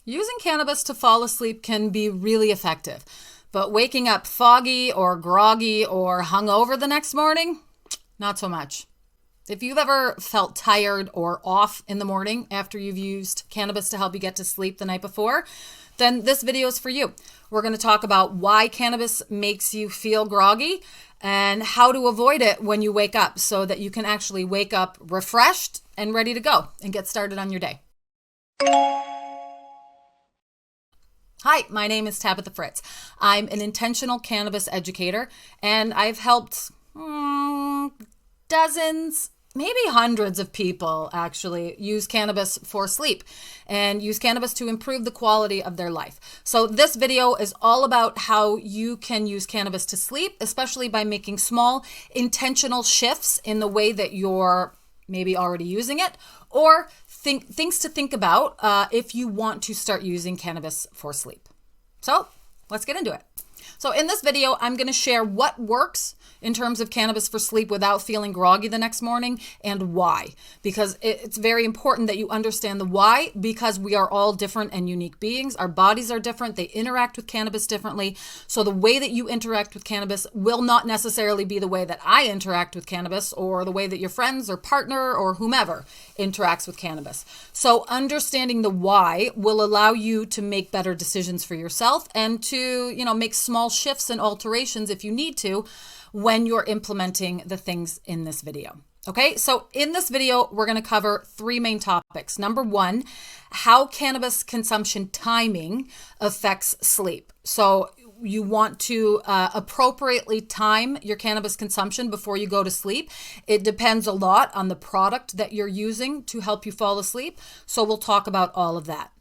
Using cannabis to fall asleep can be really effective, but waking up foggy or groggy or hungover the next morning, not so much. If you've ever felt tired or off in the morning after you've used cannabis to help you get to sleep the night before, then this video is for you. We're going to talk about why cannabis makes you feel groggy and how to avoid it when you wake up so that you can actually wake up refreshed and ready to go and get started on your day. Hi, my name is Tabitha Fritz. I'm an intentional cannabis educator, and I've helped dozens, maybe hundreds of people actually use cannabis for sleep and use cannabis to improve the quality of their life. So this video is all about how you can use cannabis to sleep, especially by making small intentional shifts in the way that you're maybe already using it, or things to think about if you want to start using cannabis for sleep. So let's get into it. So in this video, I'm going to share what works in terms of cannabis for sleep without feeling groggy the next morning and why. Because it's very important that you understand the why, because we are all different and unique beings. Our bodies are different. They interact with cannabis differently. So the way that you interact with cannabis will not necessarily be the way that I interact with cannabis or the way that your friends or partner or whomever interacts with cannabis. So understanding the why will allow you to make better decisions for yourself and to, make small shifts and alterations if you need to when you're implementing the things in this video. Okay, so in this video, we're going to cover three main topics. Number one, how cannabis consumption timing affects sleep. So you want to appropriately time your cannabis consumption before you go to sleep. It depends a lot on the product that you're using to help you fall asleep. So we'll talk about all of that.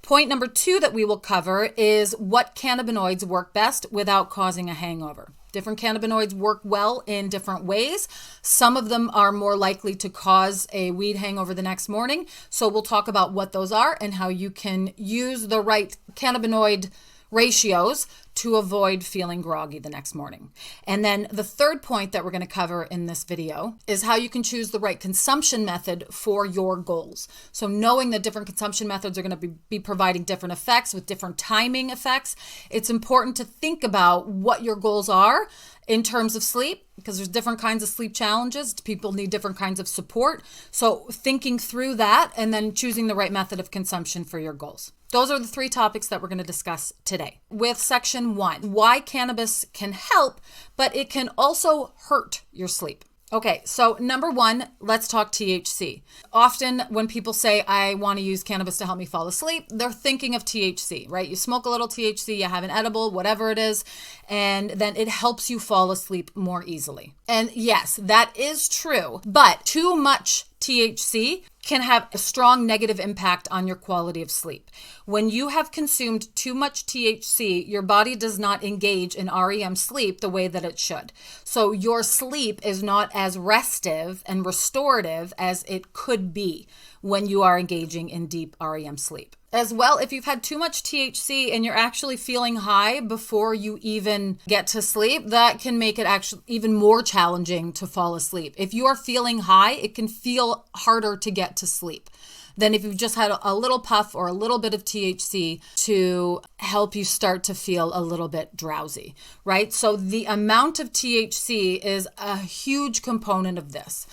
Point number two that we will cover is what cannabinoids work best without causing a hangover. Different cannabinoids work well in different ways. Some of them are more likely to cause a weed hangover the next morning. So we'll talk about what those are and how you can use the right cannabinoid ratios to avoid feeling groggy the next morning. And then the third point that we're going to cover in this video is how you can choose the right consumption method for your goals. So knowing that different consumption methods are going to be providing different effects with different timing effects, it's important to think about what your goals are in terms of sleep, because there's different kinds of sleep challenges. People need different kinds of support. So thinking through that and then choosing the right method of consumption for your goals. Those are the three topics that we're going to discuss today. With section one, why cannabis can help, but it can also hurt your sleep. Okay, so number one, let's talk THC. Often when people say, I want to use cannabis to help me fall asleep, they're thinking of THC, right? You smoke a little THC, you have an edible, whatever it is, and then it helps you fall asleep more easily. And yes, that is true, but too much THC can have a strong negative impact on your quality of sleep. When you have consumed too much THC, your body does not engage in REM sleep the way that it should. So your sleep is not as restive and restorative as it could be when you are engaging in deep REM sleep. As well, if you've had too much THC and you're actually feeling high before you even get to sleep, that can make it actually even more challenging to fall asleep. If you are feeling high, it can feel harder to get to sleep than if you've just had a little puff or a little bit of THC to help you start to feel a little bit drowsy, right? So the amount of THC is a huge component of this.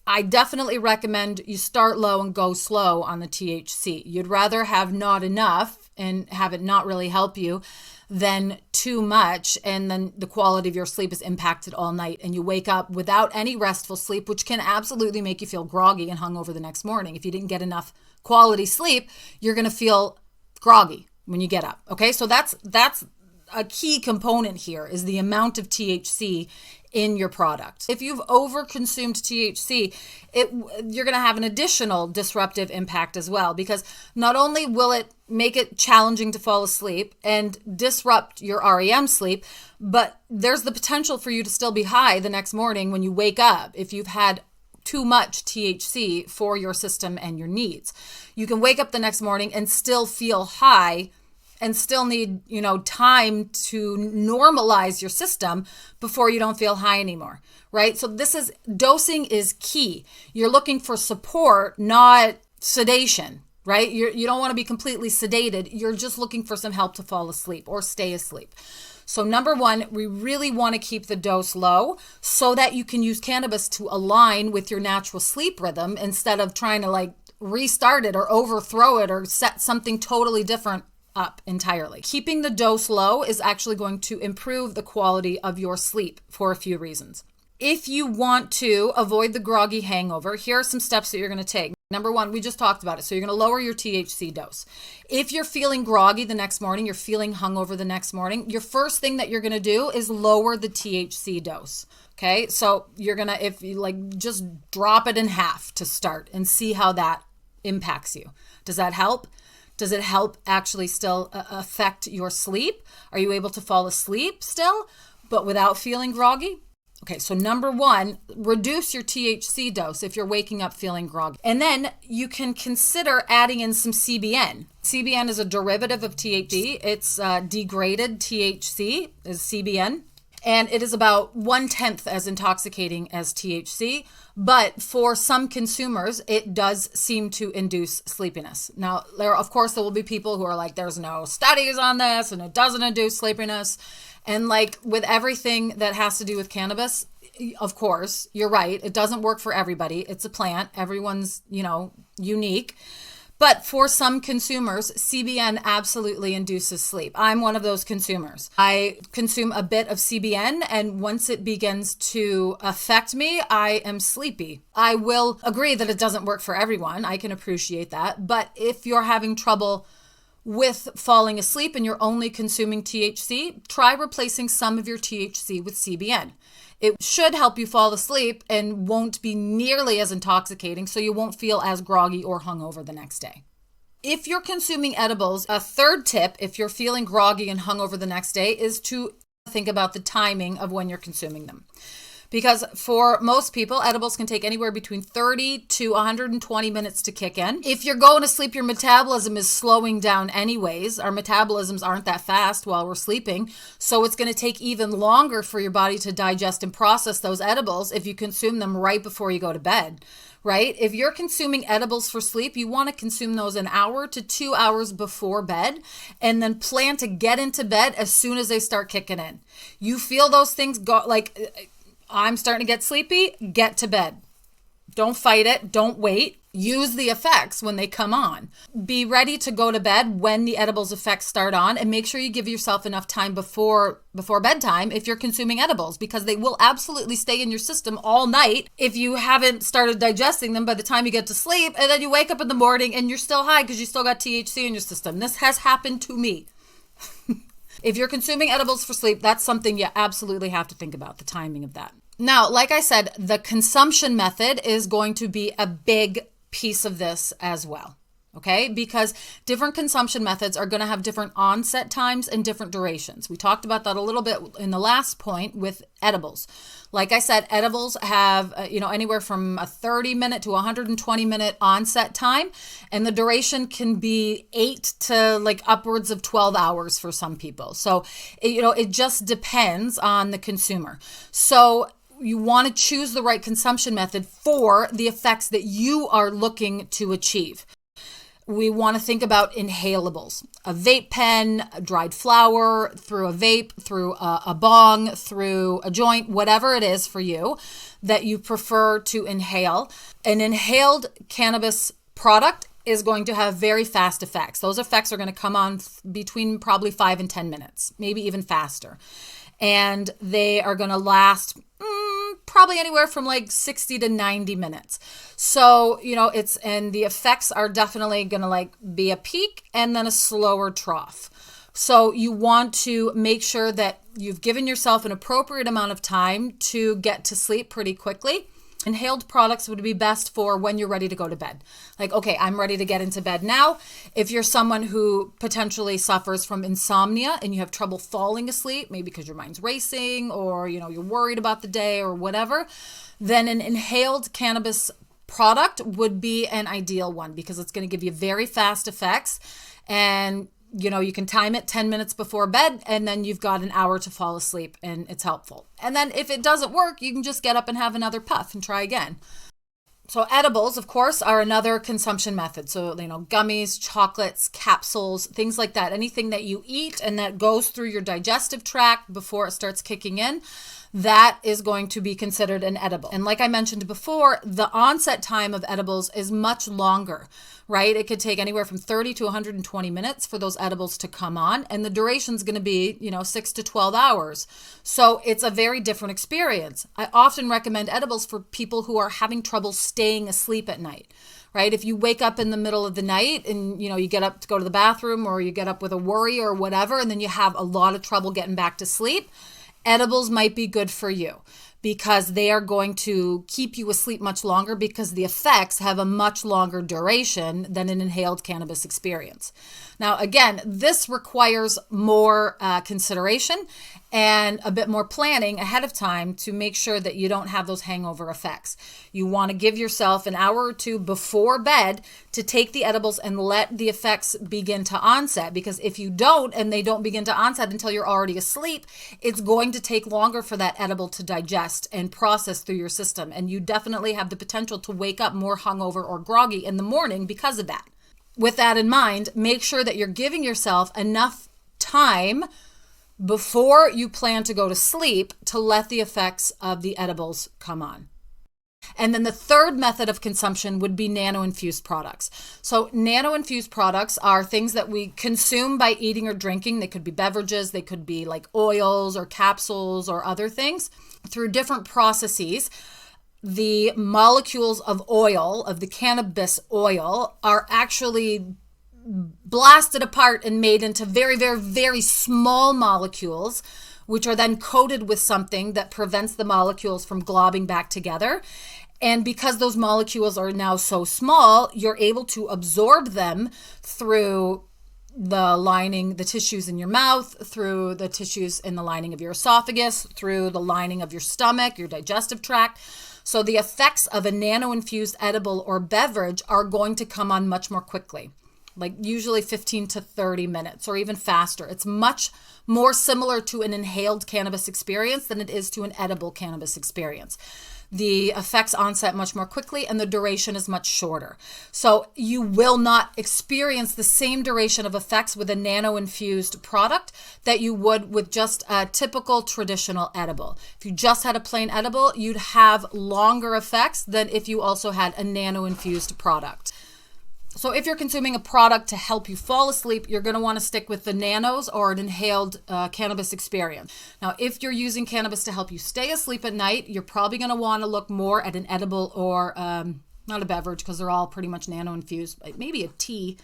I definitely recommend you start low and go slow on the THC. You'd rather have not enough and have it not really help you than too much, and then the quality of your sleep is impacted all night and you wake up without any restful sleep, which can absolutely make you feel groggy and hungover the next morning. If you didn't get enough quality sleep, you're going to feel groggy when you get up. Okay, so that's a key component here is the amount of THC in your product. If you've overconsumed THC, you're going to have an additional disruptive impact as well, because not only will it make it challenging to fall asleep and disrupt your REM sleep, but there's the potential for you to still be high the next morning when you wake up if you've had too much THC for your system and your needs. You can wake up the next morning and still feel high and still need, time to normalize your system before you don't feel high anymore, right? So dosing is key. You're looking for support, not sedation. right? You don't want to be completely sedated. You're just looking for some help to fall asleep or stay asleep. So number one, we really want to keep the dose low so that you can use cannabis to align with your natural sleep rhythm instead of trying to like restart it or overthrow it or set something totally different up entirely. Keeping the dose low is actually going to improve the quality of your sleep for a few reasons. If you want to avoid the groggy hangover, here are some steps that you're going to take. Number one, we just talked about it. So you're going to lower your THC dose. If you're feeling groggy the next morning, you're feeling hungover the next morning, your first thing that you're going to do is lower the THC dose. Okay. So you're going to, if you like, just drop it in half to start and see how that impacts you. Does that help? Does it help actually still affect your sleep? Are you able to fall asleep still, but without feeling groggy? Okay, so number one, reduce your THC dose if you're waking up feeling groggy. And then you can consider adding in some CBN. CBN is a derivative of THC. It's degraded THC is CBN. And it is about 1/10 as intoxicating as THC. But for some consumers, it does seem to induce sleepiness. Now, of course, there will be people who are like, there's no studies on this and it doesn't induce sleepiness. And like with everything that has to do with cannabis, of course, you're right. It doesn't work for everybody. It's a plant. Everyone's, unique. But for some consumers, CBN absolutely induces sleep. I'm one of those consumers. I consume a bit of CBN, and once it begins to affect me, I am sleepy. I will agree that it doesn't work for everyone. I can appreciate that. But if you're having trouble with falling asleep and you're only consuming THC, try replacing some of your THC with CBN. It should help you fall asleep and won't be nearly as intoxicating, so you won't feel as groggy or hungover the next day. If you're consuming edibles, a third tip, if you're feeling groggy and hungover the next day, is to think about the timing of when you're consuming them. Because for most people, edibles can take anywhere between 30 to 120 minutes to kick in. If you're going to sleep, your metabolism is slowing down anyways. Our metabolisms aren't that fast while we're sleeping. So it's going to take even longer for your body to digest and process those edibles if you consume them right before you go to bed, right? If you're consuming edibles for sleep, you want to consume those an hour to 2 hours before bed and then plan to get into bed as soon as they start kicking in. You feel those things go like, I'm starting to get sleepy, get to bed. Don't fight it. Don't wait. Use the effects when they come on. Be ready to go to bed when the edibles effects start on, and make sure you give yourself enough time before bedtime if you're consuming edibles, because they will absolutely stay in your system all night if you haven't started digesting them by the time you get to sleep, and then you wake up in the morning and you're still high because you still got THC in your system. This has happened to me. If you're consuming edibles for sleep, that's something you absolutely have to think about, the timing of that. Now, like I said, the consumption method is going to be a big piece of this as well, okay? Because different consumption methods are going to have different onset times and different durations. We talked about that a little bit in the last point with edibles. Like I said, edibles have, anywhere from a 30-minute to 120-minute onset time, and the duration can be 8 to like upwards of 12 hours for some people. So, it just depends on the consumer. So you want to choose the right consumption method for the effects that you are looking to achieve. We want to think about inhalables, a vape pen, a dried flower, through a vape, through a bong, through a joint, whatever it is for you that you prefer to inhale. An inhaled cannabis product is going to have very fast effects. Those effects are going to come on between probably 5 and 10 minutes, maybe even faster. And they are going to last probably anywhere from like 60 to 90 minutes. So, and the effects are definitely going to like be a peak and then a slower trough. So you want to make sure that you've given yourself an appropriate amount of time to get to sleep pretty quickly. Inhaled products would be best for when you're ready to go to bed. Like, okay, I'm ready to get into bed now. If you're someone who potentially suffers from insomnia and you have trouble falling asleep, maybe because your mind's racing or, you're worried about the day or whatever, then an inhaled cannabis product would be an ideal one because it's going to give you very fast effects, and you can time it 10 minutes before bed, and then you've got an hour to fall asleep, and it's helpful. And then if it doesn't work, you can just get up and have another puff and try again. So edibles, of course, are another consumption method. So, gummies, chocolates, capsules, things like that. Anything that you eat and that goes through your digestive tract before it starts kicking in, that is going to be considered an edible. And like I mentioned before, the onset time of edibles is much longer, right? It could take anywhere from 30 to 120 minutes for those edibles to come on. And the duration is going to be, 6 to 12 hours. So it's a very different experience. I often recommend edibles for people who are having trouble staying asleep at night, right? If you wake up in the middle of the night and, you get up to go to the bathroom, or you get up with a worry or whatever, and then you have a lot of trouble getting back to sleep, edibles might be good for you, because they are going to keep you asleep much longer, because the effects have a much longer duration than an inhaled cannabis experience. Now, again, this requires more consideration and a bit more planning ahead of time to make sure that you don't have those hangover effects. You want to give yourself an hour or two before bed to take the edibles and let the effects begin to onset, because if you don't, and they don't begin to onset until you're already asleep, it's going to take longer for that edible to digest and process through your system. And you definitely have the potential to wake up more hungover or groggy in the morning because of that. With that in mind, make sure that you're giving yourself enough time before you plan to go to sleep to let the effects of the edibles come on. And then the third method of consumption would be nano-infused products. So nano-infused products are things that we consume by eating or drinking. They could be beverages, they could be like oils or capsules or other things. Through different processes, the molecules of oil, of the cannabis oil, are actually blasted apart and made into very, very, very small molecules, which are then coated with something that prevents the molecules from globbing back together. And because those molecules are now so small, you're able to absorb them through the lining, the tissues in your mouth, through the tissues in the lining of your esophagus, through the lining of your stomach, your digestive tract. So the effects of a nano-infused edible or beverage are going to come on much more quickly, like usually 15 to 30 minutes or even faster. It's much more similar to an inhaled cannabis experience than it is to an edible cannabis experience. The effects onset much more quickly and the duration is much shorter. So you will not experience the same duration of effects with a nano-infused product that you would with just a typical traditional edible. If you just had a plain edible, you'd have longer effects than if you also had a nano-infused product. So if you're consuming a product to help you fall asleep, you're going to want to stick with the nanos or an inhaled cannabis experience. Now, if you're using cannabis to help you stay asleep at night, you're probably going to want to look more at an edible or not a beverage, because they're all pretty much nano-infused, maybe a tea,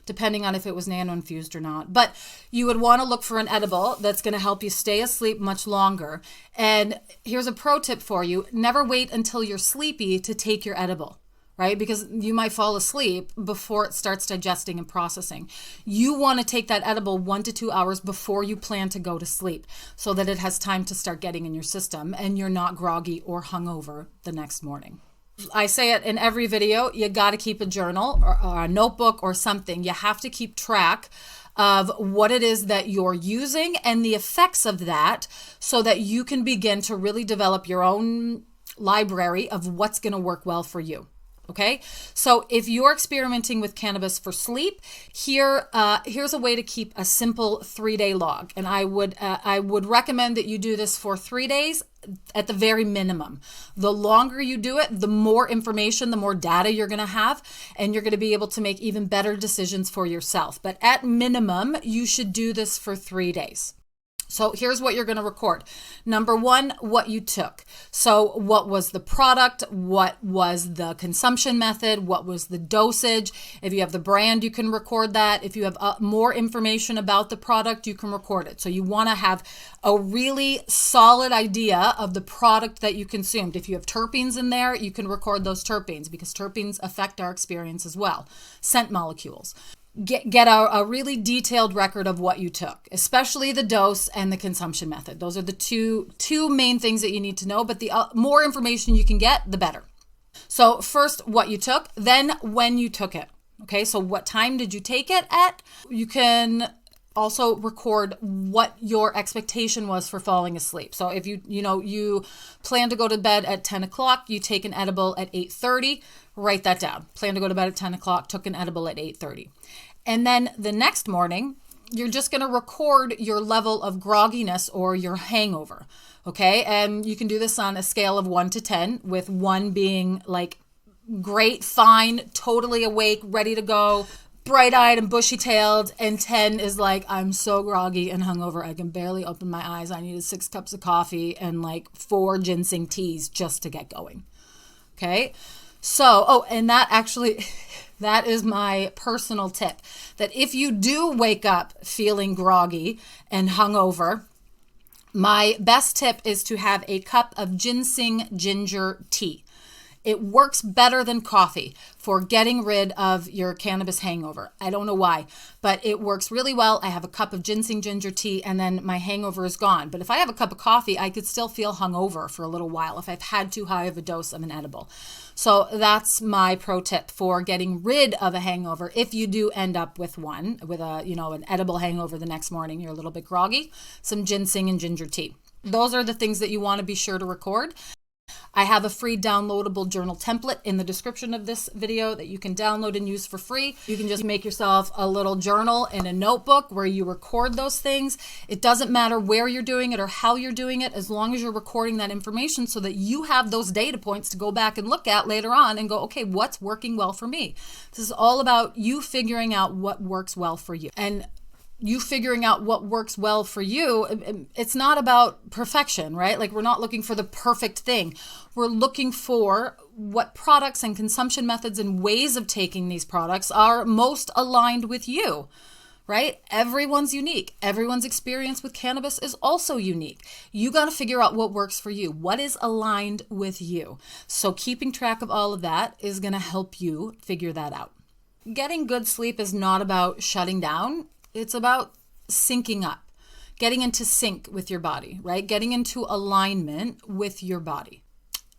depending on if it was nano-infused or not. But you would want to look for an edible that's going to help you stay asleep much longer. And here's a pro tip for you. Never wait until you're sleepy to take your edible, right? Because you might fall asleep before it starts digesting and processing. You want to take that edible 1 to 2 hours before you plan to go to sleep so that it has time to start getting in your system and you're not groggy or hungover the next morning. I say it in every video, you got to keep a journal or a notebook or something. You have to keep track of what it is that you're using and the effects of that so that you can begin to really develop your own library of what's going to work well for you. Okay, so if you're experimenting with cannabis for sleep, here's a way to keep a simple 3-day log. And I would recommend that you do this for 3 days at the very minimum. The longer you do it, the more information, the more data you're going to have, and you're going to be able to make even better decisions for yourself. But at minimum, you should do this for 3 days. So here's what you're going to record. Number 1, what you took. So what was the product? What was the consumption method? What was the dosage? If you have the brand, you can record that. If you have more information about the product, you can record it. So you want to have a really solid idea of the product that you consumed. If you have terpenes in there, you can record those terpenes because terpenes affect our experience as well. Scent molecules. Get a really detailed record of what you took, especially the dose and the consumption method. Those are the two main things that you need to know, but the more information you can get, the better. So first, what you took, then when you took it. Okay, so what time did you take it at? You can Also record what your expectation was for falling asleep. So if you plan to go to bed at 10 o'clock, you take an edible at 8:30, write that down. Plan to go to bed at 10 o'clock, took an edible at 8:30. And then the next morning, you're just going to record your level of grogginess or your hangover. Okay. And you can do this on a scale of 1 to 10, with 1 being like great, fine, totally awake, ready to go, bright-eyed and bushy-tailed, and 10 is like, I'm so groggy and hungover, I can barely open my eyes. I needed 6 cups of coffee and like 4 ginseng teas just to get going. Okay. So, and that actually, that is my personal tip, that if you do wake up feeling groggy and hungover, my best tip is to have a cup of ginseng ginger tea. It works better than coffee for getting rid of your cannabis hangover. I don't know why, but it works really well. I have a cup of ginseng ginger tea and then my hangover is gone. But if I have a cup of coffee, I could still feel hungover for a little while if I've had too high of a dose of an edible. So that's my pro tip for getting rid of a hangover. If you do end up with an edible hangover the next morning, you're a little bit groggy, some ginseng and ginger tea. Those are the things that you want to be sure to record. I have a free downloadable journal template in the description of this video that you can download and use for free. You can just make yourself a little journal in a notebook where you record those things. It doesn't matter where you're doing it or how you're doing it, as long as you're recording that information so that you have those data points to go back and look at later on and go, okay, what's working well for me? This is all about you figuring out what works well for you. And you figuring out what works well for you, it's not about perfection, right? Like, we're not looking for the perfect thing. We're looking for what products and consumption methods and ways of taking these products are most aligned with you, right? Everyone's unique. Everyone's experience with cannabis is also unique. You got to figure out what works for you, what is aligned with you. So keeping track of all of that is going to help you figure that out. Getting good sleep is not about shutting down. It's about syncing up, getting into sync with your body, right? Getting into alignment with your body.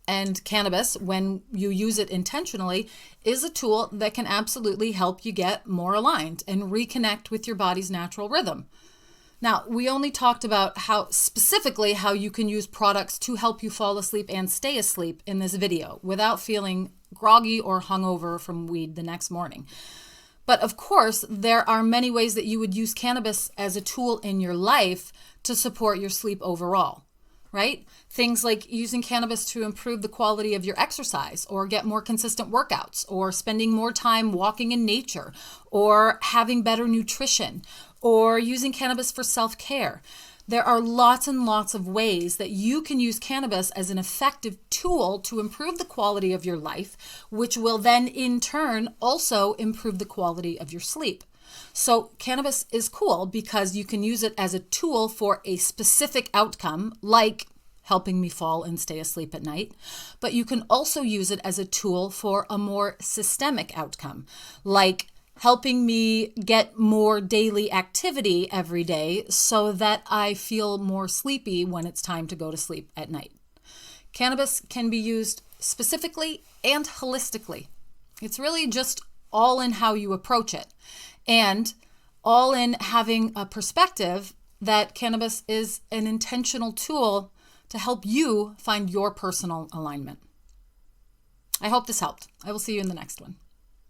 And cannabis, when you use it intentionally, is a tool that can absolutely help you get more aligned and reconnect with your body's natural rhythm. Now, we only talked about how you can use products to help you fall asleep and stay asleep in this video without feeling groggy or hungover from weed the next morning. But of course, there are many ways that you would use cannabis as a tool in your life to support your sleep overall, right? Things like using cannabis to improve the quality of your exercise or get more consistent workouts, or spending more time walking in nature, or having better nutrition, or using cannabis for self-care. There are lots and lots of ways that you can use cannabis as an effective tool to improve the quality of your life, which will then in turn also improve the quality of your sleep. So cannabis is cool because you can use it as a tool for a specific outcome, like helping me fall and stay asleep at night. But you can also use it as a tool for a more systemic outcome, like helping me get more daily activity every day so that I feel more sleepy when it's time to go to sleep at night. Cannabis can be used specifically and holistically. It's really just all in how you approach it, and all in having a perspective that cannabis is an intentional tool to help you find your personal alignment. I hope this helped. I will see you in the next one.